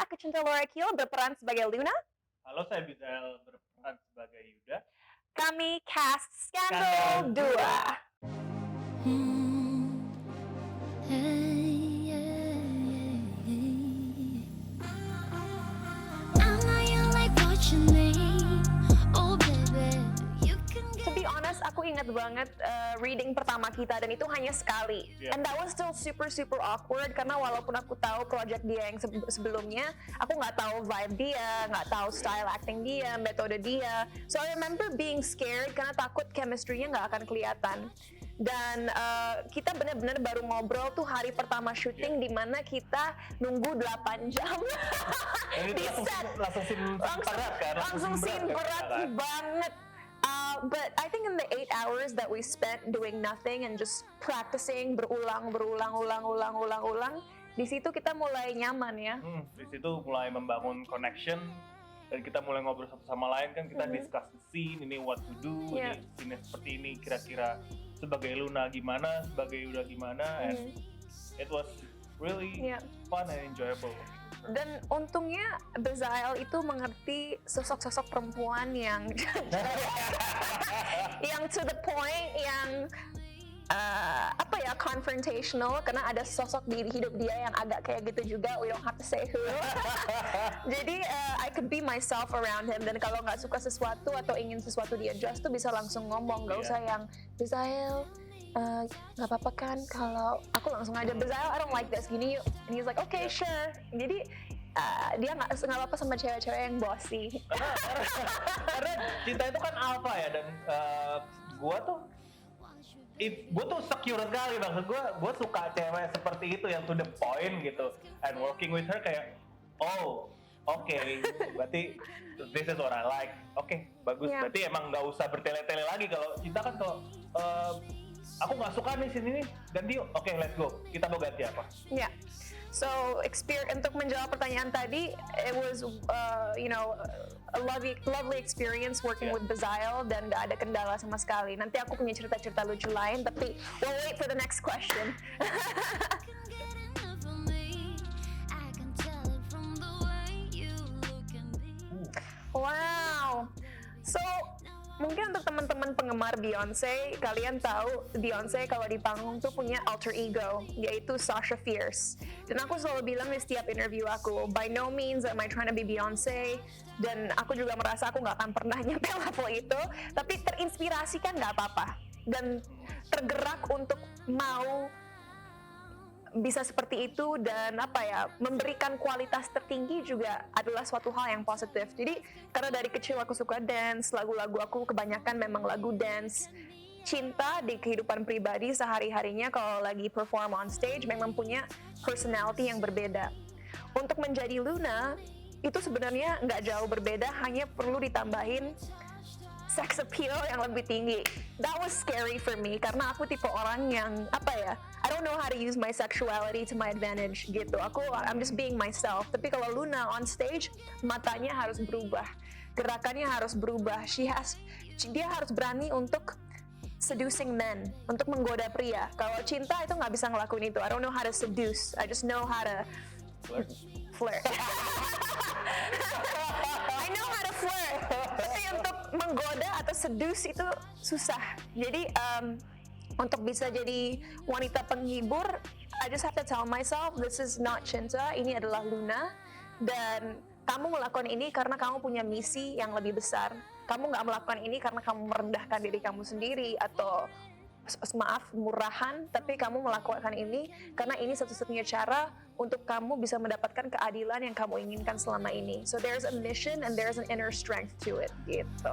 aku Cinta Laura Kiel berperan sebagai Luna. Halo, saya Bizael berperan sebagai Yuda. Kami cast Scandal 2. To be honest, aku ingat banget reading pertama kita dan itu hanya sekali. Yeah. And that was still super awkward karena walaupun aku tahu project dia yang sebelumnya, aku nggak tahu vibe dia, nggak tahu style acting dia, metode dia. So I remember being scared karena takut chemistry-nya nggak akan kelihatan. Dan kita benar-benar baru ngobrol tuh hari pertama syuting di mana kita nunggu 8 jam di set. Langsung scene berat banget. But I think in the 8 hours that we spent doing nothing and just practicing berulang, di situ kita mulai nyaman ya. Di situ mulai membangun connection dan kita mulai ngobrol satu sama lain kan, kita discuss the scene, ini what to do, ini scene seperti ini kira-kira sebagai Luna gimana, sebagai Yuda gimana, and it was really fun and enjoyable. Dan untungnya Bizael itu mengerti sosok-sosok perempuan yang yang to the point, yang confrontational, karena ada sosok di hidup dia yang agak kayak gitu juga. We don't have to say who. Jadi I could be myself around him, dan kalau nggak suka sesuatu atau ingin sesuatu di adjust tuh bisa langsung ngomong, nggak usah yang Bizael nggak apa-apa kan kalau aku langsung aja Bizael, I don't like this, gini yuk, and he's like okay sure. Jadi dia nggak apa-apa sama cewek-cewek yang bossy. Karena cinta itu kan alpha ya, dan gue tuh secure sekali, maksud gue suka cewek seperti itu yang to the point gitu, and working with her kayak okay, berarti this is what I like. Okay, bagus. Berarti emang nggak usah bertele-tele lagi. Kalau cinta kan kalau aku nggak suka nih sini nih, ganti yuk. Okay, let's go. Kita mau ganti apa? Yeah. So untuk menjawab pertanyaan tadi, it was a lovely experience working with Bizael, dan nggak ada kendala sama sekali. Nanti aku punya cerita-cerita lucu lain, tapi we'll wait for the next question. Wow. So mungkin untuk teman-teman penggemar Beyonce, kalian tahu Beyonce kalau di panggung tuh punya alter ego, yaitu Sasha Fierce. Dan aku selalu bilang di setiap interview aku, by no means am I trying to be Beyonce, dan aku juga merasa aku nggak akan pernah nyampe level itu, tapi terinspirasi kan nggak apa-apa, dan tergerak untuk mau bisa seperti itu, dan memberikan kualitas tertinggi juga adalah suatu hal yang positif. Jadi karena dari kecil aku suka dance, lagu-lagu aku kebanyakan memang lagu dance. Cinta di kehidupan pribadi sehari-harinya kalau lagi perform on stage memang punya personality yang berbeda. Untuk menjadi Luna itu sebenarnya nggak jauh berbeda, hanya perlu ditambahin sex appeal yang lebih tinggi. That was scary for me karena aku tipe orang yang I don't know how to use my sexuality to my advantage gitu. I'm just being myself. Tapi kalau Luna on stage, matanya harus berubah, gerakannya harus berubah. Dia harus berani untuk seducing men, untuk menggoda pria. Kalau cinta itu nggak bisa ngelakuin itu. I don't know how to seduce. I just know how to flirt. I know how to flirt. Tapi untuk menggoda atau seduce itu susah. Jadi untuk bisa jadi wanita penghibur, I just have to tell myself this is not Cinta, ini adalah Luna, dan kamu melakukan ini karena kamu punya misi yang lebih besar. Kamu nggak melakukan ini karena kamu merendahkan diri kamu sendiri atau murahan, tapi kamu melakukan ini karena ini satu-satunya cara untuk kamu bisa mendapatkan keadilan yang kamu inginkan selama ini. So there's a mission and there's an inner strength to it, gitu.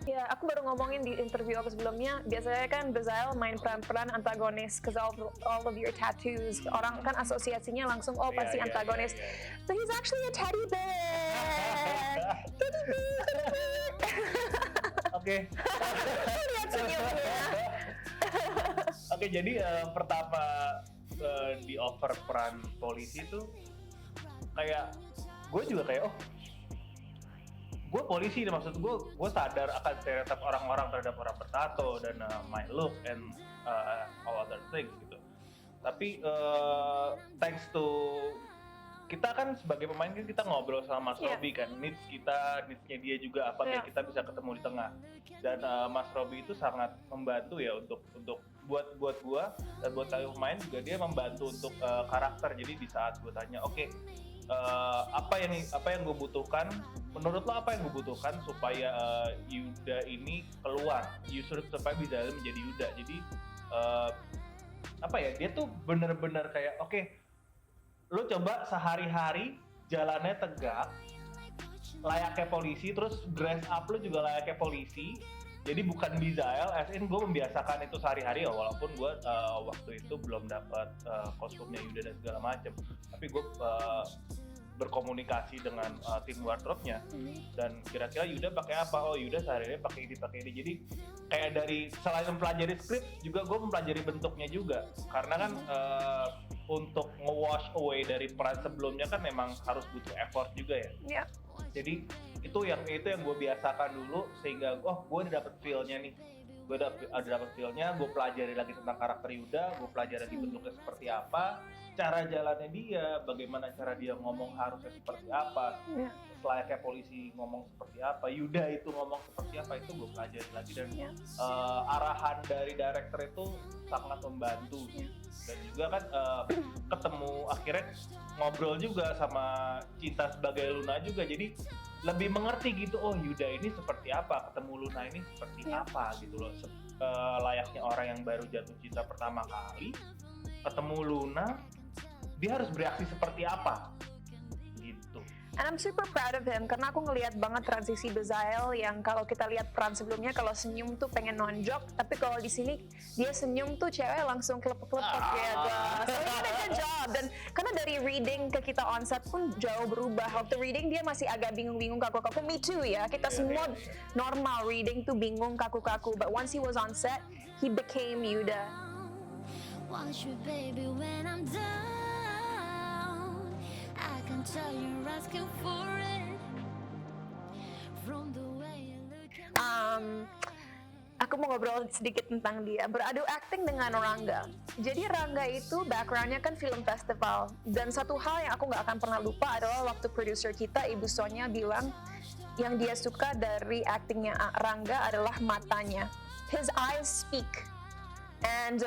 Ya, aku baru ngomongin di interview aku sebelumnya, biasanya kan Bizael main peran-peran antagonis, cause all of your tattoos, orang kan asosiasinya langsung pasti antagonis. But he's actually a teddy bear. Teddy bear. Oke. Lihat senyumnya. Oke, jadi pertama di offer peran polisi tuh kayak gue juga kayak gue polisi, maksud gue sadar akan stereotip orang-orang terhadap orang bertato dan my look and all other things gitu. Tapi thanks to kita kan sebagai pemain kan kita ngobrol sama Mas Robi kan, needs-nya dia juga apa kayak kita bisa ketemu di tengah. Dan Mas Robi itu sangat membantu ya untuk buat gua dan buat saya pemain juga, dia membantu untuk karakter. Jadi di saat gua tanya, oke, apa yang gue butuhkan, menurut lo apa yang gue butuhkan supaya Yuda ini keluar, supaya bisa menjadi Yuda. Jadi apa ya, dia tuh bener-bener kayak oke, lo coba sehari-hari jalannya tegak layaknya polisi, terus dress up lo juga layaknya polisi. Jadi bukan Bizael, as in gue membiasakan itu sehari-hari ya, walaupun gue waktu itu belum dapat kostumnya Yuda dan segala macem, tapi gue berkomunikasi dengan tim wardrobe-nya dan kira-kira Yuda pakai apa, oh Yuda sehari-hari pakai ini. Jadi kayak dari selain mempelajari skrip juga gue mempelajari bentuknya juga, karena kan untuk nge-wash away dari peran sebelumnya kan memang harus butuh effort juga ya. Jadi itu yang gue biasakan dulu, sehingga gue udah dapet feel-nya nih, gue udah dapet feel-nya, gue pelajari lagi tentang karakter Yuda, gue pelajari lagi bentuknya seperti apa, cara jalannya dia, bagaimana cara dia ngomong harusnya seperti apa, layaknya polisi ngomong seperti apa, Yuda itu ngomong seperti apa, itu gue pelajari lagi. Dan arahan dari director itu sangat membantu. Dan juga kan ketemu akhirnya ngobrol juga sama Cinta sebagai Luna juga, jadi lebih mengerti gitu, oh Yuda ini seperti apa, ketemu Luna ini seperti apa gitu loh. Layaknya orang yang baru jatuh cinta pertama kali ketemu Luna, dia harus bereaksi seperti apa gitu. And I'm super proud of him karena aku ngelihat banget transisi Bizael yang kalau kita lihat peran sebelumnya kalau senyum tuh pengen nonjok, tapi kalau di sini dia senyum tuh cewek langsung kelepek-kelepek gitu. So he did a good job. Dan karena dari reading ke kita on set pun jauh berubah. Waktu reading dia masih agak bingung-bingung, kaku-kaku. Me too ya. Kita semua normal reading tuh bingung, kaku-kaku. But once he was on set, he became Yuda. Want you baby when I'm down, I can tell you're asking for it from the way you look at me. Aku mau ngobrol sedikit tentang dia, beradu acting dengan Rangga. Jadi Rangga itu backgroundnya kan film festival, dan satu hal yang aku nggak akan pernah lupa adalah waktu produser kita Ibu Sonia bilang yang dia suka dari actingnya Rangga adalah matanya. His eyes speak. And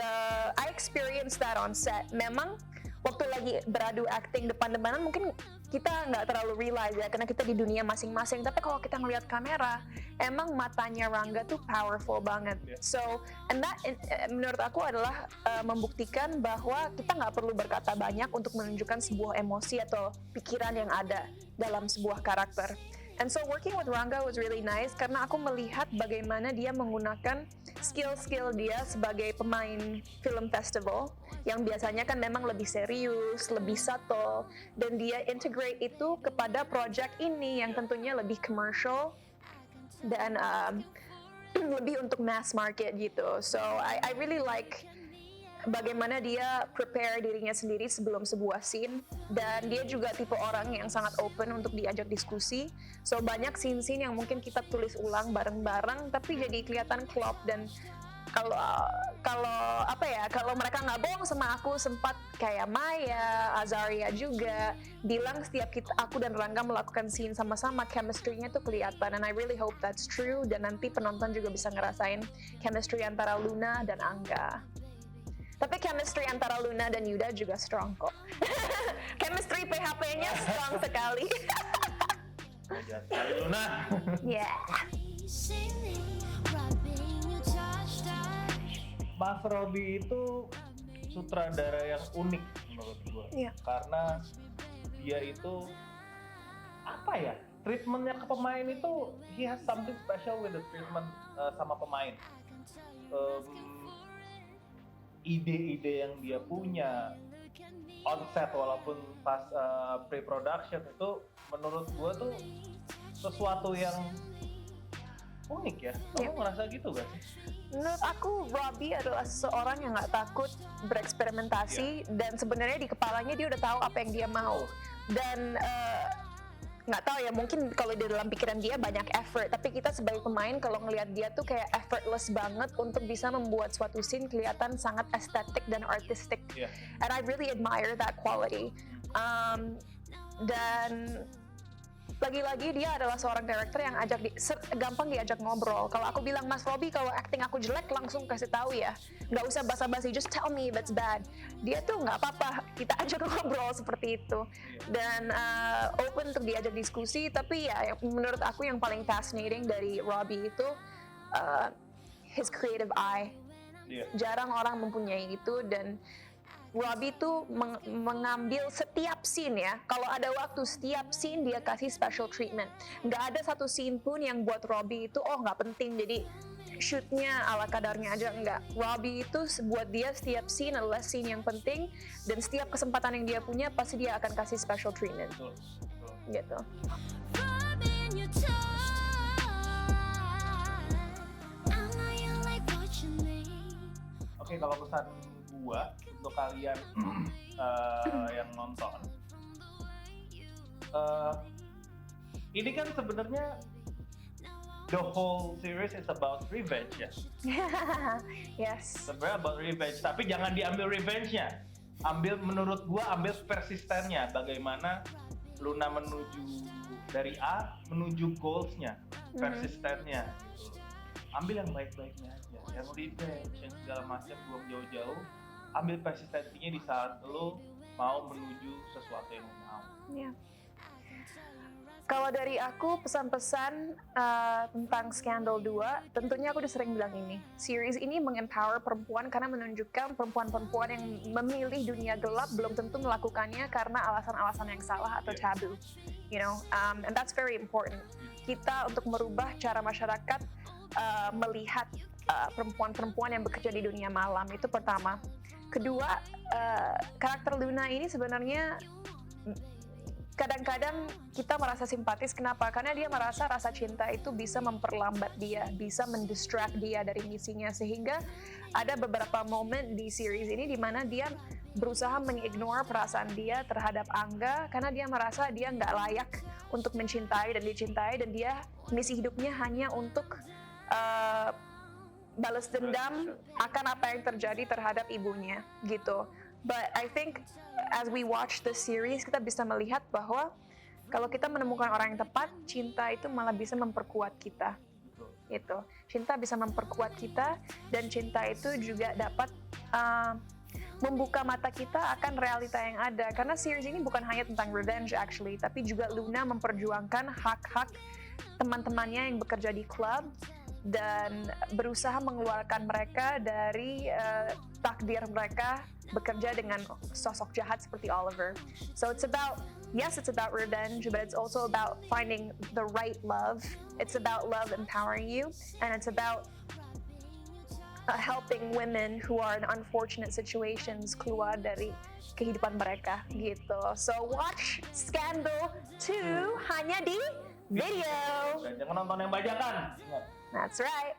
I experienced that on set. Memang waktu lagi beradu acting depan-depanan mungkin kita nggak terlalu realize ya, karena kita di dunia masing-masing. Tapi kalau kita ngelihat kamera, emang matanya Rangga tuh powerful banget. So, and that menurut aku adalah membuktikan bahwa kita nggak perlu berkata banyak untuk menunjukkan sebuah emosi atau pikiran yang ada dalam sebuah karakter. And so working with Rangga was really nice karena aku melihat bagaimana dia menggunakan skill-skill dia sebagai pemain film festival yang biasanya kan memang lebih serius, lebih subtle, dan dia integrate itu kepada project ini yang tentunya lebih commercial dan lebih untuk mass market gitu. So I really like bagaimana dia prepare dirinya sendiri sebelum sebuah scene, dan dia juga tipe orang yang sangat open untuk diajak diskusi. So banyak scene-scene yang mungkin kita tulis ulang bareng-bareng tapi jadi kelihatan klop. Dan kalau mereka nggak bohong sama aku, sempat kayak Maya, Azaria juga bilang setiap aku dan Rangga melakukan scene sama-sama, chemistry-nya tuh kelihatan. And I really hope that's true, dan nanti penonton juga bisa ngerasain chemistry antara Luna dan Angga. Tapi chemistry antara Luna dan Yuda juga strong kok. Chemistry PHP-nya strong sekali. Luna. Yeah. Mas Robi itu sutradara yang unik menurut gue. Karena dia itu apa ya? Treatmentnya ke pemain itu, he has something special with the treatment sama pemain. Ide-ide yang dia punya on set walaupun pas pre-production itu menurut gue tuh sesuatu yang unik ya. Kamu ngerasa gitu gak sih? Menurut aku Robi adalah seseorang yang nggak takut bereksperimentasi, dan sebenarnya di kepalanya dia udah tahu apa yang dia mau. Dan nggak tahu ya, mungkin kalau di dalam pikiran dia banyak effort, tapi kita sebagai pemain kalau ngelihat dia tuh kayak effortless banget untuk bisa membuat suatu scene kelihatan sangat estetik dan artistic. Yeah. And I really admire that quality. Dan lagi-lagi dia adalah seorang director yang gampang diajak ngobrol. Kalau aku bilang, Mas Robi kalau acting aku jelek langsung kasih tahu ya, nggak usah basa-basi, just tell me if it's bad. Dia tuh nggak apa-apa, kita ajak ngobrol seperti itu, dan open untuk diajak diskusi. Tapi ya menurut aku yang paling fascinating dari Robbie itu his creative eye. Jarang orang mempunyai itu, dan Robbie tuh mengambil setiap scene ya. Kalau ada waktu, setiap scene dia kasih special treatment. Nggak ada satu scene pun yang buat Robbie itu nggak penting, jadi shootnya ala kadarnya aja. Enggak. Robbie itu buat dia setiap scene adalah scene yang penting, dan setiap kesempatan yang dia punya pasti dia akan kasih special treatment. Betul. Gitu. Rubbing your tongue. I know you like what you need. Oke, kalau pesan gua untuk kalian yang nonton, ini kan sebenarnya the whole series is about revenge ya. Yes. Sebenarnya about revenge, tapi jangan diambil revenge-nya. Menurut gua ambil persistennya, bagaimana Luna menuju dari A menuju goals-nya, persistennya. Gitu. Ambil yang baik-baiknya aja, yang revenge, yang segala macam belum jauh-jauh. Ambil persistensinya di saat lo mau menuju sesuatu yang lo mau. Yeah. Kalau dari aku pesan-pesan tentang Scandal 2, tentunya aku udah sering bilang ini. Series ini mengempower perempuan karena menunjukkan perempuan-perempuan yang memilih dunia gelap belum tentu melakukannya karena alasan-alasan yang salah atau tabu. You know, and that's very important. Kita untuk merubah cara masyarakat melihat perempuan-perempuan yang bekerja di dunia malam, itu pertama. Kedua, karakter Luna ini sebenarnya kadang-kadang kita merasa simpatis. Kenapa? Karena dia merasa rasa cinta itu bisa memperlambat dia, bisa mendistract dia dari misinya, sehingga ada beberapa momen di series ini di mana dia berusaha mengignore perasaan dia terhadap Angga karena dia merasa dia nggak layak untuk mencintai dan dicintai, dan dia misi hidupnya hanya untuk balas dendam akan apa yang terjadi terhadap ibunya gitu. But I think as we watch the series, kita bisa melihat bahwa kalau kita menemukan orang yang tepat, cinta itu malah bisa memperkuat kita. Gitu. Cinta bisa memperkuat kita, dan cinta itu juga dapat membuka mata kita akan realita yang ada. Karena series ini bukan hanya tentang revenge actually, tapi juga Luna memperjuangkan hak-hak teman-temannya yang bekerja di klub dan berusaha mengeluarkan mereka dari takdir mereka bekerja dengan sosok jahat seperti Oliver. So it's about revenge, but it's also about finding the right love. It's about love empowering you, and it's about helping women who are in unfortunate situations keluar dari kehidupan mereka gitu. So watch Scandal 2 hanya di Video. Dan jangan nonton yang bajakan. Ingat. That's right.